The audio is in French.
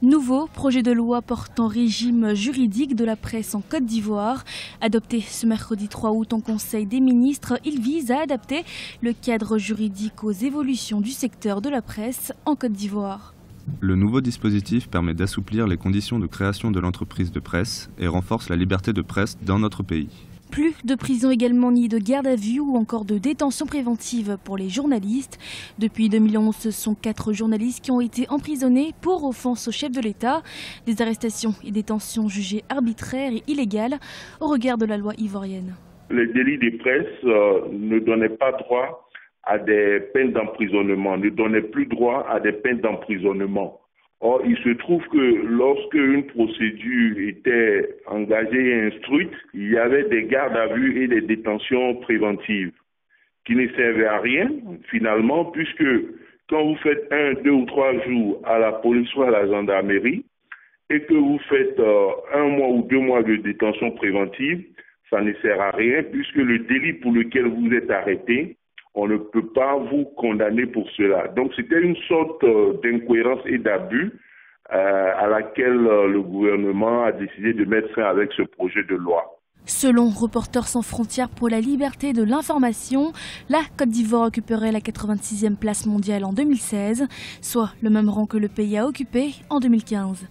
Nouveau projet de loi portant régime juridique de la presse en Côte d'Ivoire. Adopté ce mercredi 3 août en Conseil des ministres, il vise à adapter le cadre juridique aux évolutions du secteur de la presse en Côte d'Ivoire. Le nouveau dispositif permet d'assouplir les conditions de création de l'entreprise de presse et renforce la liberté de presse dans notre pays. Plus de prison également ni de garde à vue ou encore de détention préventive pour les journalistes. Depuis 2011, ce sont 4 journalistes qui ont été emprisonnés pour offense au chef de l'État. Des arrestations et détentions jugées arbitraires et illégales au regard de la loi ivoirienne. Les délits de presse ne donnaient pas droit à des peines d'emprisonnement, ne donnaient plus droit à des peines d'emprisonnement. Or, il se trouve que lorsque une procédure était engagée et instruite, il y avait des gardes à vue et des détentions préventives qui ne servaient à rien finalement, puisque quand vous faites 1, 2 ou 3 jours à la police ou à la gendarmerie et que vous faites 1 mois ou 2 mois de détention préventive, ça ne sert à rien puisque le délit pour lequel vous êtes arrêté, on ne peut pas vous condamner pour cela. Donc c'était une sorte d'incohérence et d'abus à laquelle le gouvernement a décidé de mettre fin avec ce projet de loi. Selon Reporters sans frontières pour la liberté de l'information, la Côte d'Ivoire occuperait la 86e place mondiale en 2016, soit le même rang que le pays a occupé en 2015.